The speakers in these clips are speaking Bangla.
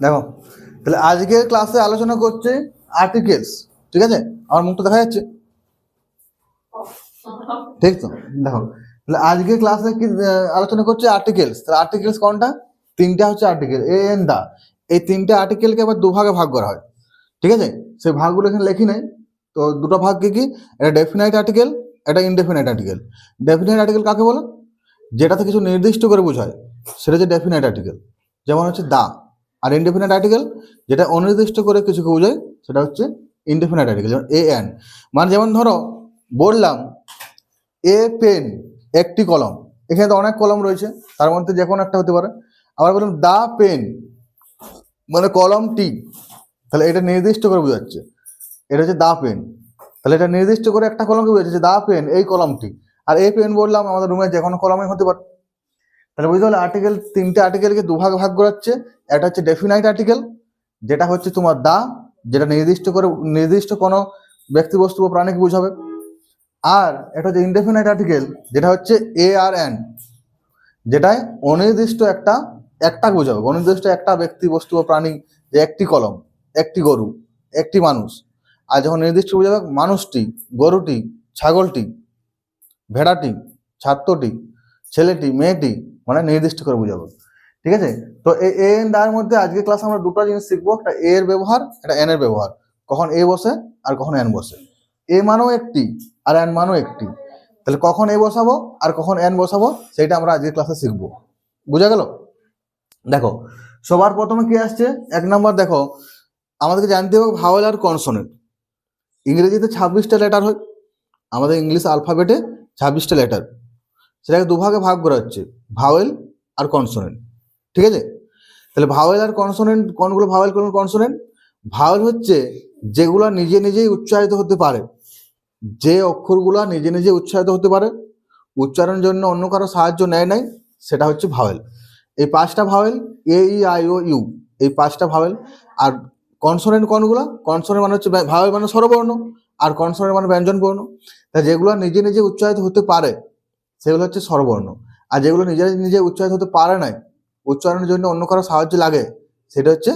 দেখো, তাহলে আজকের ক্লাসে আলোচনা করছে আর্টিকেলস। ঠিক আছে, আমার মুখটা দেখা যাচ্ছে? ঠিক তো? দেখো, তাহলে আজকে ক্লাসে কি আলোচনা করছে আর্টিকেলস। তাহলে আর্টিকেলস কোনটা? তিনটা হচ্ছে আর্টিকেল, এ এন দা। এই তিনটে আর্টিকেলকে আবার দুভাগে ভাগ করা হয়। ঠিক আছে, সেই ভাগগুলো এখানে লেখি নাই। তো দুটো ভাগ কি কি? একটা ডেফিনাইট আর্টিকেল, একটা ইনডেফিনাইট আর্টিকেল। ডেফিনাইট আর্টিকেল কাকে বলে? যেটাতে কিছু নির্দিষ্ট করে বোঝায়, সেটা হচ্ছে ডেফিনাইট আর্টিকেল। যেমন হচ্ছে দা। আর ইনডেফিনাইট আর্টিকেল যেটা অনির্দিষ্ট করে কিছুকে বোঝায়, সেটা হচ্ছে ইনডেফিনাইট আর্টিকেল। যেমন এ এন, মানে যেমন ধরো বললাম এ পেন, একটি কলম। এখানে তো অনেক কলম রয়েছে, তার মধ্যে যে কোনো একটা হতে পারে। আবার বললাম দা পেন, মানে কলমটি। তাহলে এটা নির্দিষ্ট করে বোঝাচ্ছে, এটা হচ্ছে দা পেন। তাহলে এটা নির্দিষ্ট করে একটা কলমকে বোঝাচ্ছে, দা পেন এই কলমটি। আর এই পেন বললাম আমাদের রুমে যে কোনো কলমই হতে পারে। তাহলে বুঝতে পারলে আর্টিকেল, তিনটে আর্টিকেলকে দুভাগ ভাগ করাচ্ছে। একটা হচ্ছে ডেফিনাইট আর্টিকেল, যেটা হচ্ছে তোমার দা, যেটা নির্দিষ্ট কোনো ব্যক্তি বস্তু বা প্রাণীকে বোঝাবে। আর এটা হচ্ছে ইনডেফিনাইট আর্টিকেল, যেটা হচ্ছে এ আর এন, যেটায় অনির্দিষ্ট একটা বোঝাবে, অনির্দিষ্ট একটা ব্যক্তি বস্তু বা প্রাণী, যে একটি কলম, একটি গরু, একটি মানুষ। আর যখন নির্দিষ্ট বোঝাবে মানুষটি, গরুটি, ছাগলটি, ভেড়াটি, ছাত্রটি, ছেলেটি, মেয়েটি, মানে নির্দিষ্ট করে বোঝাবে। ঠিক আছে, তো এই এ এন দার মধ্যে আজকে ক্লাস আমরা দুটো জিনিস শিখবো, একটা এ এর ব্যবহার, একটা এন এর ব্যবহার। কখন এ বসে আর কখন এন বসে। এ মানেও একটি আর এন মানেও একটি। তাহলে কখন এ বসাবো আর কখন এন বসাবো, সেটা আমরা আজকে ক্লাসে শিখবো। বুঝা গেল? দেখো, সবার প্রথমে কি আসছে? এক নম্বর দেখো, আমাদেরকে জানতে হবে ভাওয়েল আর কনসোনেন্ট। ইংরেজিতে 26টা লেটার হয়, আমাদের ইংলিশ আলফাবেটে 26টা লেটার। সেটাকে দুভাগে ভাগ করা হচ্ছে, ভাওয়েল আর কনসোনেন্ট। ঠিক আছে, তাহলে ভাওয়েল আর কনসোনেন্ট কোনগুলো? ভাওয়েল কোন কনসোনেন্ট? ভাওয়েল হচ্ছে যেগুলো নিজে নিজেই উচ্চারিত হতে পারে, যে অক্ষরগুলো নিজে নিজে উচ্চারিত হতে পারে, উচ্চারণের জন্য অন্য কারো সাহায্য নেয় নাই, সেটা হচ্ছে ভাওয়েল। এই পাঁচটা vowel, A E I O U, এই পাঁচটা ভাওয়েল। আর কনসোনেন্ট কোনগুলো? কনসোনেন্ট মানে হচ্ছে ভাওয়েল মানে স্বরবর্ণ, আর কনসোনেন্ট মানে ব্যঞ্জন বর্ণ। তা যেগুলো নিজে নিজে উচ্চারিত হতে পারে সেগুলো হচ্ছে স্বরবর্ণ। আর যেগুলো নিজে নিজে উচ্চারিত হতে পারে না, উচ্চারণের জন্য অন্য কারো সাহায্য লাগে, সেটা হচ্ছে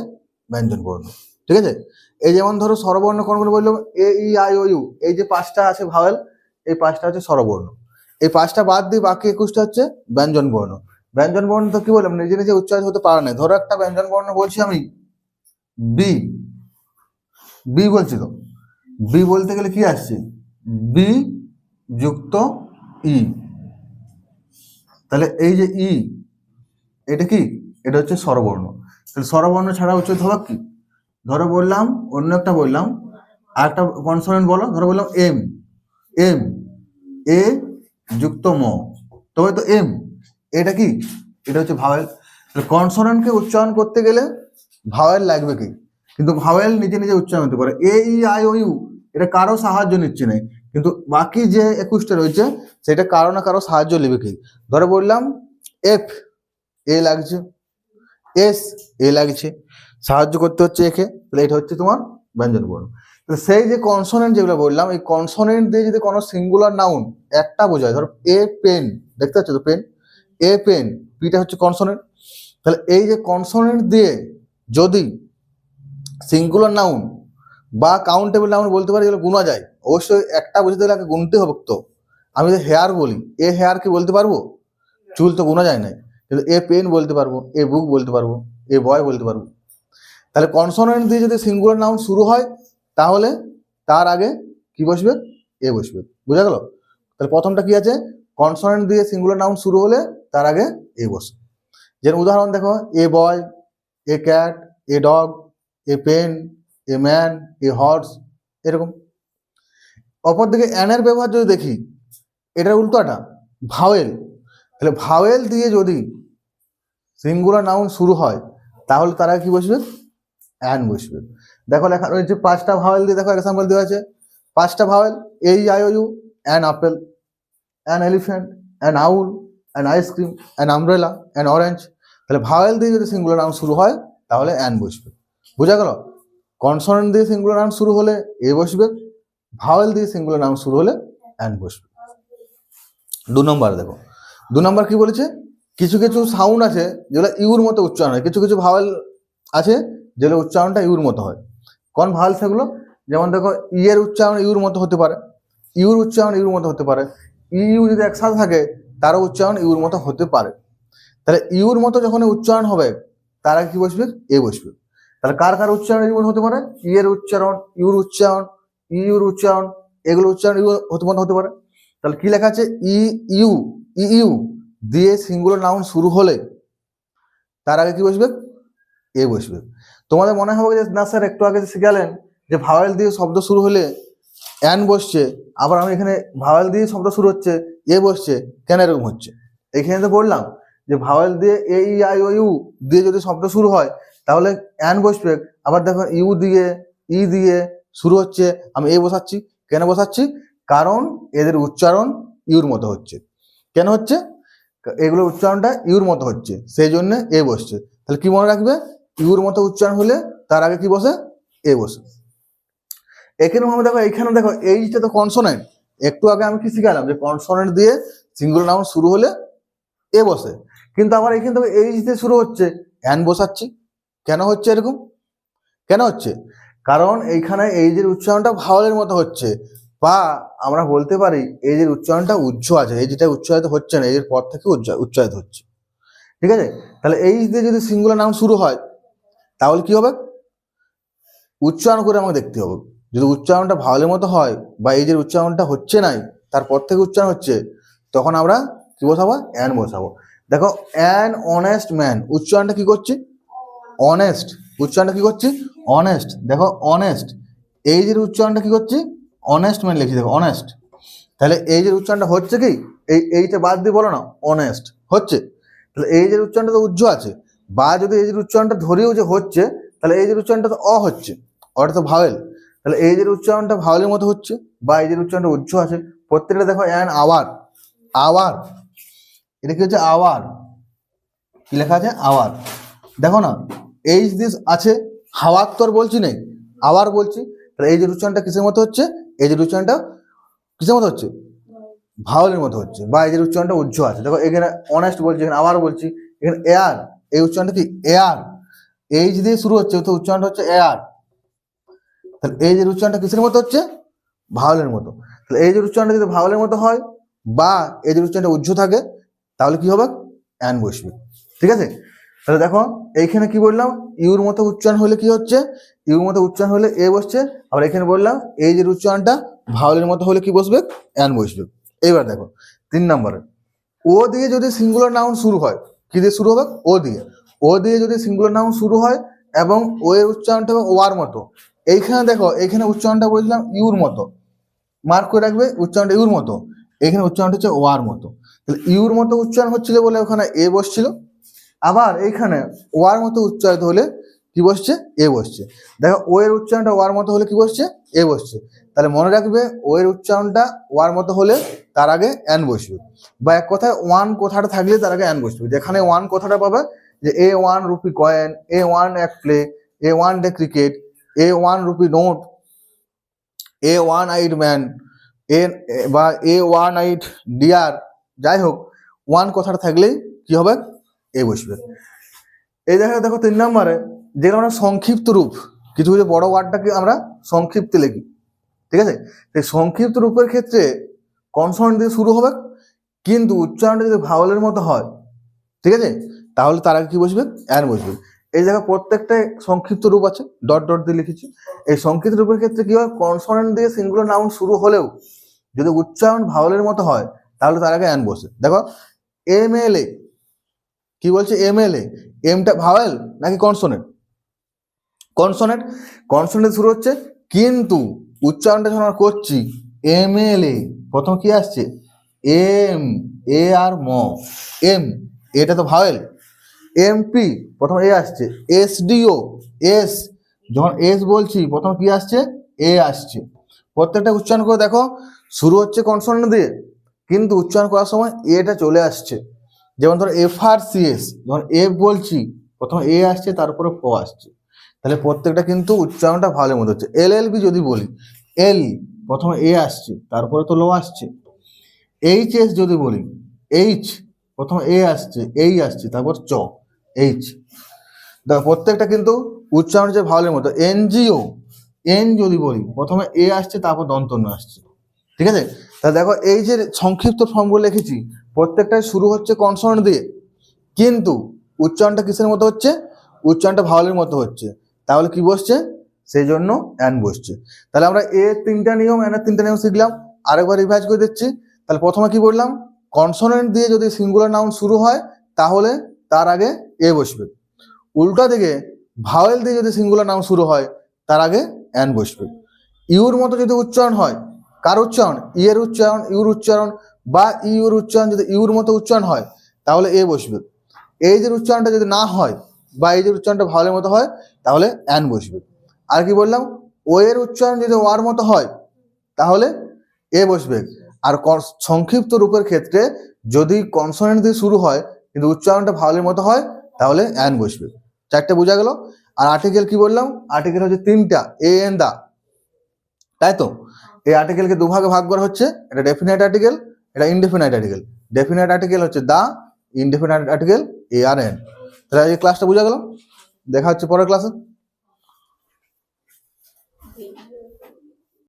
ব্যঞ্জন বর্ণ। ঠিক আছে, এই যেমন ধরো স্বরবর্ণ কোনগুলো বললাম, এ ই আই ও ইউ, এই যে পাঁচটা আছে ভাওয়েল, এই পাঁচটা হচ্ছে স্বরবর্ণ। এই পাঁচটা বাদ দিয়ে বাকি 21টা হচ্ছে ব্যঞ্জন বর্ণ। ব্যঞ্জন বর্ণ তো কি বললাম, নিজে নিজে উচ্চারিত হতে পারে না। ধরো একটা ব্যঞ্জন বর্ণ বলছি আমি বি, বি বলছি তো, বি বলতে গেলে কি আসছে? বি যুক্ত ই। তাহলে এই যে ই, এটা কি? এটা হচ্ছে স্বরবর্ণ। তাহলে স্বরবর্ণ ছাড়া উচ্চারিত হবে কি? ধরো বললাম, অন্য একটা বললাম, আর একটা কনসোনেন্ট বলো। ধরো বললাম এম, এম, এ যুক্ত ম, তবে তো এম, এটা কি? এটা হচ্ছে ভাওয়েল। কনসোনেন্টকে উচ্চারণ করতে গেলে ভাওয়েল লাগবে কি? কিন্তু ভাওয়েল নিজে নিজে উচ্চারণ হতে পারে। এ ই আই ও ইউ, এটা কারো সাহায্য নিচ্ছে না। কিন্তু বাকি যে 21টা রয়েছে, সেটা কারো না কারো সাহায্য নেবে কি? ধরো বললাম এফ, এ লাগছে, এস, এ লাগছে, সাহায্য করতে হচ্ছে একে। তাহলে এটা হচ্ছে তোমার ব্যঞ্জন বর্ণ। সেই যে কনসোনেন্ট যেগুলো বললাম, এই কনসোনেন্ট দিয়ে যদি কোনো সিঙ্গুলার নাউন একটা বোঝায়, ধরো এ পেন, দেখতে পাচ্ছ তো পেন, এ পেন, পিটা হচ্ছে কনসোনেন্ট। তাহলে এই যে কনসোনেন্ট দিয়ে যদি সিঙ্গুলার নাউন বা কাউন্টেবল নাউন বলতে পারি, যেগুলো গুণা যায়, অবশ্যই একটা বুঝতে গেলে গুনতে হবে তো। আমি যে হেয়ার বলি, এ হেয়ার কি বলতে পারবো? চুল তো গুণা যায় না। কিন্তু এ পেন বলতে পারবো, এ বুক বলতে পারবো, এ বয় বলতে পারবো। তাহলে কনসোনেন্ট দিয়ে যদি সিঙ্গুলার নাউন শুরু হয়, তাহলে তার আগে কি বসবে? এ বসবে। বুঝা গেল? তাহলে প্রথমটা কি আছে? কনসোনেন্ট দিয়ে সিঙ্গুলার নাউন শুরু হলে তার আগে এ বসে। যেমন উদাহরণ দেখো, a boy, a cat, a dog, a pen, a man, a horse, এরকম। অপরদিকে এনের ব্যবহার যদি দেখি, এটার উল্টোটা ভাওয়েল। তাহলে ভাওয়েল দিয়ে যদি সিঙ্গুলার নাউন শুরু হয়, তাহলে তারা কি বসবে? অ্যান বসবে। দেখো লেখা রয়েছে পাঁচটা ভাওয়েল দিয়ে, দেখো এক্সাম্পল দেওয়া আছে পাঁচটা vowel, A E I O U, an apple, an elephant, an owl, an ice cream, an umbrella, an orange. তাহলে ভাওয়েল দিয়ে যদি সিঙ্গুলার নাউন শুরু হয়, তাহলে অ্যান বসবে। বুঝা গেল? কনসোনেন্ট দিয়ে সিঙ্গুলার নাউন শুরু হলে এ বসবে, ভাওয়েল দিয়ে সিঙ্গুলার নাউন শুরু হলে অ্যান বসবে। 2 নম্বর দেখো, 2 নম্বর কি বলেছে? কিছু কিছু সাউন্ড আছে যেগুলো ইউর মতো উচ্চারণ হয়, কিছু কিছু ভাওয়েল আছে যেগুলো উচ্চারণটা ইউর মতো হয়। কোন ভাওয়েল সেগুলো? যেমন দেখো ই এর উচ্চারণ ইউর মতো হতে পারে, ইউর উচ্চারণ ইউর মতো হতে পারে, ইউ যদি একসাথে থাকে তারও উচ্চারণ ইউর মতো হতে পারে। তাহলে ইউর মতো যখন উচ্চারণ হবে তার আগে কি বসবে? এ বসবে। তাহলে কার কার উচ্চারণ ইউর হতে পারে? ই এর উচ্চারণ, ইউর উচ্চারণ, ইউর উচ্চারণ, এগুলো উচ্চারণ ইউ হতে পারে। তাহলে কি লেখা আছে? ই ইউ, ই ইউ দিয়ে সিঙ্গুলার নাউন শুরু হলে তার আগে কি বসবে? এ বসবে। তোমাদের মনে হবে যে না স্যার একটু আগে শিখালেন যে ভাওয়েল দিয়ে শব্দ শুরু হলে অ্যান বসছে, আবার আমি এখানে ভাওয়েল দিয়ে শব্দ শুরু হচ্ছে এ বসছে, কেন এরকম হচ্ছে? এখানে তো বললাম যে ভাওয়েল দিয়ে এ ই আই ও ইউ দিয়ে যদি শব্দ শুরু হয় তাহলে অ্যান বসবে, আবার দেখো ইউ দিয়ে ই দিয়ে শুরু হচ্ছে আমি এ বসাচ্ছি। কেন বসাচ্ছি? কারণ এদের উচ্চারণ ইউর মতো হচ্ছে। কেন হচ্ছে? এগুলো উচ্চারণটা ইউর মতো হচ্ছে, সেই জন্য এ বসছে। তাহলে কি মনে রাখবে? ইউর মতো উচ্চারণ হলে তার আগে কি বসে? এ বসে। এখানে আমরা দেখো, এইখানে দেখো এইটা তো কনসোনেন্ট। একটু আগে আমি কি শিখালাম যে কনসোনেন্ট দিয়ে সিঙ্গুলার নাউন শুরু হলে এ বসে, কিন্তু আবার এখানে দেখো এইচ দিয়ে শুরু হচ্ছে অ্যান বসাচ্ছি। কেন হচ্ছে এরকম? কেন হচ্ছে? কারণ এইখানে এইজের উচ্চারণটা ভাওয়ালের মতো হচ্ছে, বা আমরা বলতে পারি এইজের উচ্চারণটা উজ্জ আছে, এই যেটা উচ্চারিত হচ্ছে না এর পর থেকে উচ্চারিত হচ্ছে। ঠিক আছে? তাহলে এইচ দিয়ে যদি সিঙ্গুলার নাউন শুরু হয় তাহলে কি হবে? উচ্চারণ করে আমাকে দেখতে হবে। যদি উচ্চারণটা ভাওয়ালের মতো হয় বা এই যে উচ্চারণটা হচ্ছে নাই তারপর থেকে উচ্চারণ হচ্ছে, তখন আমরা কি বসাবো? অ্যান বসাবো। দেখো অ্যান অনেস্ট ম্যান, উচ্চারণটা কি করছি? অনেস্ট। উচ্চারণটা কি করছি? অনেস্ট। দেখো অনেস্ট, এই যে উচ্চারণটা কি করছি? অনেস্ট ম্যান লিখছি, দেখো অনেস্ট। তাহলে এই যে উচ্চারণটা হচ্ছে কি? এইটা বাদ দিয়ে বলো না, অনেস্ট হচ্ছে। তাহলে এই যে উচ্চারণটা তো উজ্জ্ব আছে, বা যদি এই যে উচ্চারণটা ধরেও যে হচ্ছে তাহলে এই যে উচ্চারণটা তো অ হচ্ছে, ওটা তো ভাওয়েল। তাহলে এই যে উচ্চারণটা ভাওয়েলের মতো হচ্ছে বা এই যে উচ্চারণটা উজ্জ্ব আছে, প্রত্যেকটা দেখো অ্যান আওয়ার, আওয়ার, এটা কি হচ্ছে? আওয়ার। কি লেখা আছে? আওয়ার। দেখো না এইচ দিস আছে, হাওয়ার তো আর বলছি নেই, আওয়ার বলছি। তাহলে এই যে উচ্চারণটা কিসের মতো হচ্ছে? এই যে উচ্চারণটা কিসের মতো হচ্ছে? ভাওয়ালের মতো হচ্ছে, বা এই যে উচ্চারণটা উজ্জ্ব আছে। দেখো এখানে অনেস্ট বলছি, এখানে আবার বলছি, এখানে এয়ার, এই উচ্চারণটা কি? এয়ার, এইচ দিয়ে শুরু হচ্ছে তো উচ্চারণটা হচ্ছে এয়ার। তাহলে এই যে উচ্চারণটা কিসের মতো হচ্ছে? ভাওয়ালের মতো। তাহলে এই যে উচ্চারণটা যদি ভাওয়ালের মতো হয় বা এই যে উচ্চারণটা উজ্জ্ব থাকে তাহলে কি হবে? অ্যান বসবে। ঠিক আছে? তাহলে দেখো এইখানে কি বললাম? ইউর মতো উচ্চারণ হলে কি হচ্ছে? ইউর মতো উচ্চারণ হলে এ বসছে। আবার এখানে বললাম এই যে উচ্চারণটা ভাওয়ালের মতো হলে কি বসবে? অ্যান বসবে। এবার দেখো 3 নম্বরে, ও দিয়ে যদি সিঙ্গুলার নাউন শুরু হয়, কি দিয়ে শুরু হবে? ও দিয়ে। ও দিয়ে যদি সিঙ্গুলার নাউন শুরু হয় এবং ও এর উচ্চারণটা হবে ওয়ার মতো, এইখানে দেখো এইখানে উচ্চারণটা বলছিলাম ইউর মতো, মার্ক করে রাখবে উচ্চারণটা ইউর মতো, এখানে উচ্চারণটা হচ্ছে ওয়ার মতো। তাহলে ইউর মতো উচ্চারণ হচ্ছিল বলে ওখানে এ বসছিল, আবার এইখানে ওয়ার মতো উচ্চারিত হলে কি বসছে? এ বসছে। দেখো ও এর উচ্চারণটা ওয়ার মতো হলে কি বসছে? এ বসছে। তাহলে মনে রাখবে ও এর উচ্চারণটা ওয়ার মতো হলে তার আগে অ্যান বসবে, বা এক কথায় ওয়ান কথাটা থাকলে তার আগে অ্যান বসবে। যেখানে ওয়ান কথাটা পাবে, যে এ 1 রুপি কয়েন, এ 1 এক প্লে, এ 1 ডে ক্রিকেট, এ 1 রুপি নোট, এ 1 আইড ম্যান, এ বা এ 1 আইড ডিয়ার, যাই হোক ওয়ান কথাটা থাকলেই কি হবে? এ বসবে। এই দেখো দেখো 3 নম্বরে, যেগুলো আমরা সংক্ষিপ্ত রূপ, কিছু কিছু বড় ওয়ার্ডটাকে আমরা সংক্ষিপ্তে লিখি। ঠিক আছে? এই সংক্ষিপ্ত রূপের ক্ষেত্রে কনসোনেন্ট দিয়ে শুরু হবে, কিন্তু উচ্চারণটা যদি ভাওয়ালের মতো হয়, ঠিক আছে, তাহলে তার আগে কি বসবে? অ্যান বসবে। এই জায়গায় প্রত্যেকটাই সংক্ষিপ্ত রূপ আছে, ডট ডট দিয়ে লিখেছি। এই সংক্ষিপ্ত রূপের ক্ষেত্রে কি হয়? কনসোনেন্ট দিয়ে সিঙ্গুলার নাউন শুরু হলেও যদি উচ্চারণ ভাওয়ালের মতো হয় তাহলে তার আগে অ্যান বসে। দেখো MLA, কি বলছে? MLA, এমটা ভাওয়েল নাকি কনসোনেন্ট? কনসোনেন্ট। কনসোনেন্ট শুরু হচ্ছে, কিন্তু উচ্চারণটা যখন আমরা করছি MLA, প্রথম কি আসছে? এম, এ আর ম, এম, এটা তো ভাওয়েল। MP, প্রথম এ আসছে। SDO, এস, যখন এস বলছি প্রথম কি আসছে? এ আসছে। প্রত্যেকটা উচ্চারণ করে দেখো শুরু হচ্ছে কনসোনেন্ট দিয়ে, কিন্তু উচ্চারণ করার সময় এটা চলে আসছে। যেমন ধরো FRCS, যখন এফ বলছি প্রথম এ আসছে তারপরে ফ আসছে, তাহলে প্রত্যেকটা কিন্তু উচ্চারণটা ভালো মতো হচ্ছে। LLB যদি বলি, এল প্রথমে এ আসছে তারপরে তো লো আসছে। HS যদি বলি, এইচ প্রথমে এ আসছে, এই আসছে তারপর চ, এইচ। দেখো প্রত্যেকটা কিন্তু উচ্চারণ হচ্ছে ভাওয়ালের মতো। এনজিও, এন যদি বলি প্রথমে এ আসছে তারপর দন্তন্য আসছে, ঠিক আছে। তাহলে দেখো এই যে সংক্ষিপ্ত ফর্মগুলো লিখেছি প্রত্যেকটাই শুরু হচ্ছে কনসোনেন্ট দিয়ে, কিন্তু উচ্চারণটা কিসের মতো হচ্ছে, উচ্চারণটা ভাওয়ালের মতো হচ্ছে। তাহলে কি বসছে, সেই জন্য অ্যান বসছে। তাহলে আমরা এ তিনটা নিয়ম, এন এর তিনটা নিয়ম শিখলাম, আরেকবার রিভাইজ করে দিচ্ছি। তাহলে প্রথমে কি বললাম, কনসোনেন্ট দিয়ে যদি সিঙ্গুলার নাউন শুরু হয় তাহলে তার আগে এ বসবে, উল্টা দিকে ভাওয়েল দিয়ে যদি সিঙ্গুলার নাউন শুরু হয় তার আগে অ্যান বসবে। ইউর মতো যদি উচ্চারণ হয়, কার উচ্চারণ, ইয়ের উচ্চারণ, ইউর উচ্চারণ, বা ইউর উচ্চারণ যদি ইউর মতো উচ্চারণ হয় তাহলে এ বসবে। এই যে উচ্চারণটা যদি না হয় বা এই যে উচ্চারণটা ভাওয়ালের মতো হয় তাহলে অ্যান বসবে। আর কি বললাম, ও এর উচ্চারণ যদি ওয়ার মতো হয় তাহলে এ বসবে। আর সংক্ষিপ্ত রূপের ক্ষেত্রে যদি কনসোনেন্ট দিয়ে শুরু হয় কিন্তু উচ্চারণটা ভাওয়ালের মতো হয় তাহলে অ্যান বসবে। চারটে বোঝা গেল। আর আর্টিকেল কি বললাম, আর্টিকেল হচ্ছে তিনটা, এ এন দা, তাই তো। এই আর্টিকেলকে দুভাগে ভাগ করা হচ্ছে, এটা ডেফিনাইট আর্টিকেল, এটা ইনডেফিনাইট আর্টিকেল। ডেফিনাইট আর্টিকেল হচ্ছে দা, indefinite article a R N. তাহলে এই ক্লাসটা বোঝা গেল, দেখা হচ্ছে পরের ক্লাসে।